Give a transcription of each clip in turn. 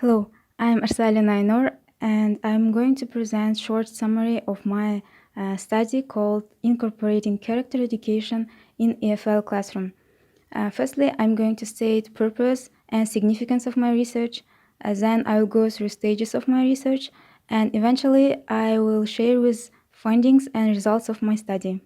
Hello, I'm Rsalina Ainur, and I'm going to present short summary of my study called Incorporating Character Education in EFL Classroom. Firstly, I'm going to state purpose and significance of my research. Then I will go through stages of my research, and eventually I will share with findings and results of my study.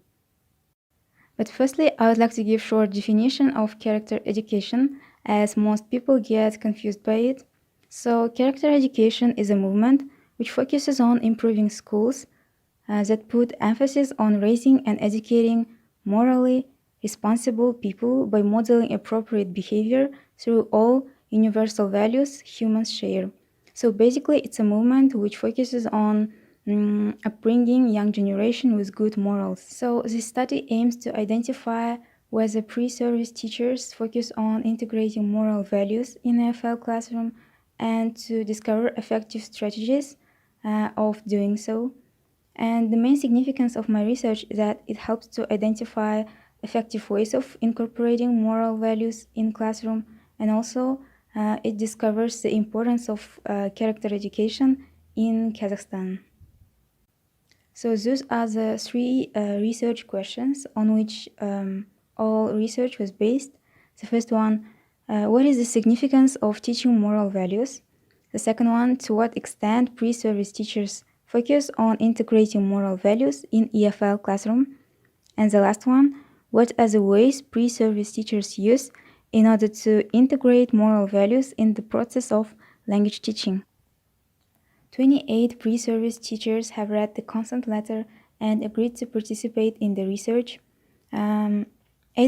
But firstly, I would like to give short definition of character education, as most people get confused by it. So, character education is a movement which focuses on improving schools that put emphasis on raising and educating morally responsible people by modeling appropriate behavior through all universal values humans share. So basically, it's a movement which focuses on upbringing young generation with good morals. So this study aims to identify whether pre-service teachers focus on integrating moral values in EFL classroom and to discover effective strategies of doing so. And the main significance of my research is that it helps to identify effective ways of incorporating moral values in classroom, and also it discovers the importance of character education in Kazakhstan. So those are the three research questions on which all research was based. The first one, what is the significance of teaching moral values? The second one, to what extent pre-service teachers focus on integrating moral values in EFL classroom? And the last one, what are the ways pre-service teachers use in order to integrate moral values in the process of language teaching? 28 pre-service teachers have read the consent letter and agreed to participate in the research. 8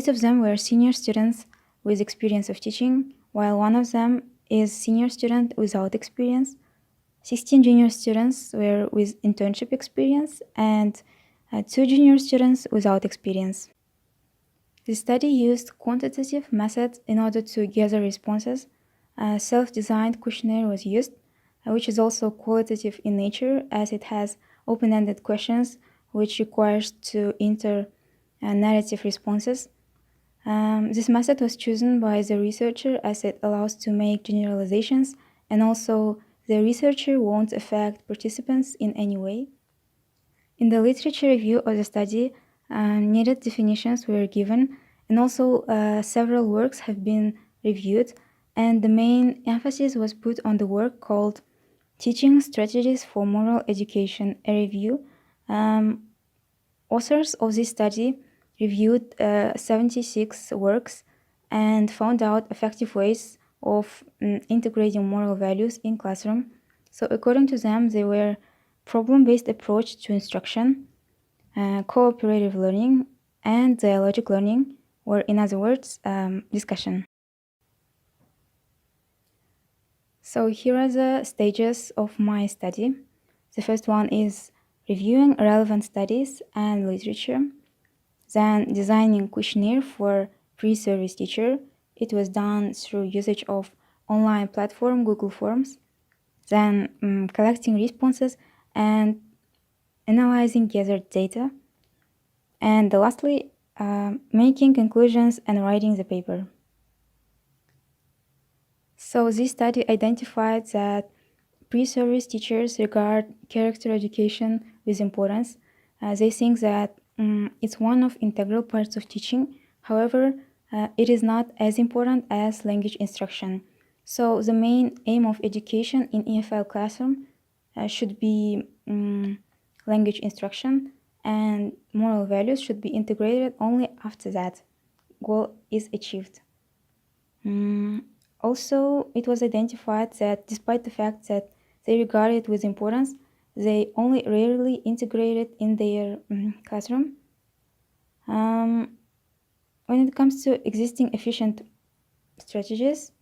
of them were senior students with experience of teaching, while one of them is senior student without experience. 16 junior students were with internship experience, and 2 junior students without experience. The study used quantitative methods in order to gather responses. A self-designed questionnaire was used, which is also qualitative in nature as it has open-ended questions which requires to enter narrative responses. This method was chosen by the researcher as it allows to make generalizations, and also the researcher won't affect participants in any way. In the literature review of the study, needed definitions were given, and also several works have been reviewed, and the main emphasis was put on the work called Teaching Strategies for Moral Education, a review. Authors of this study reviewed 76 works and found out effective ways of integrating moral values in classroom. So according to them, they were problem-based approach to instruction, cooperative learning, and dialogic learning, or in other words, discussion. So here are the stages of my study. The first one is reviewing relevant studies and literature, then designing questionnaire for pre-service teacher. It was done through usage of online platform Google Forms, then collecting responses and analyzing gathered data, and lastly, making conclusions and writing the paper. So this study identified that pre-service teachers regard character education with importance. They think that it's one of integral parts of teaching. However, it is not as important as language instruction. So the main aim of education in EFL classroom should be language instruction, and moral values should be integrated only after that goal is achieved. Also, it was identified that despite the fact that they regard it with importance, they only rarely integrate it in their classroom. When it comes to existing efficient strategies,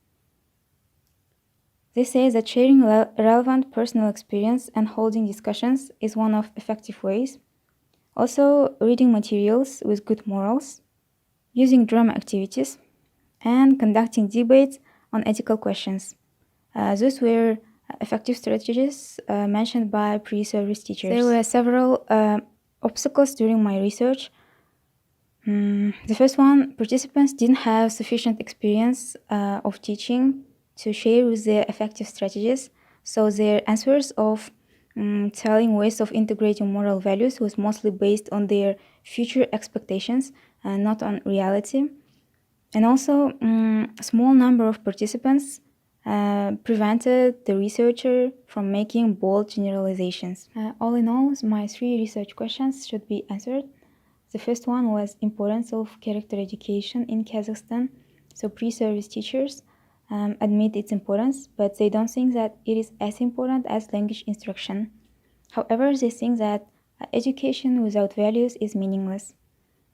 they say that sharing relevant personal experience and holding discussions is one of effective ways. Also, reading materials with good morals, using drama activities, and conducting debates on ethical questions. Those were effective strategies mentioned by pre-service teachers. There were several obstacles during my research. The first one, participants didn't have sufficient experience of teaching to share with their effective strategies. So their answers of telling ways of integrating moral values was mostly based on their future expectations and not on reality. And also, a small number of participants prevented the researcher from making bold generalizations. All in all, my 3 research questions should be answered. The first one was importance of character education in Kazakhstan. So pre-service teachers admit its importance, but they don't think that it is as important as language instruction. However, they think that education without values is meaningless.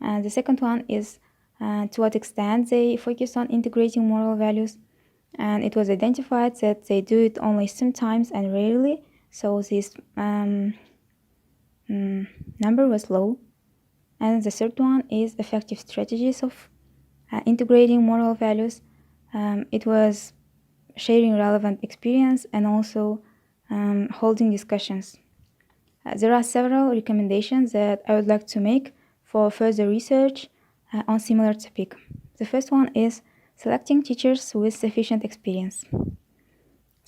The second one is to what extent they focus on integrating moral values. And it was identified that they do it only sometimes and rarely, so this number was low. And the third one is effective strategies of integrating moral values. It was sharing relevant experience and also holding discussions. There are several recommendations that I would like to make for further research on similar topic. The first one is selecting teachers with sufficient experience.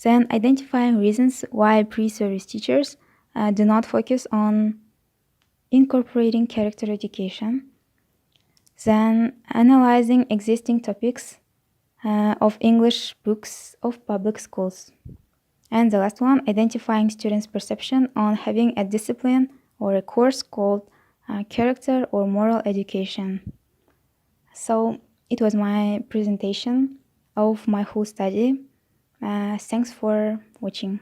Then identifying reasons why pre-service teachers do not focus on incorporating character education. Then analyzing existing topics of English books of public schools. And the last one, identifying students' perception on having a discipline or a course called character or moral education. So it was my presentation of my whole study. Thanks for watching.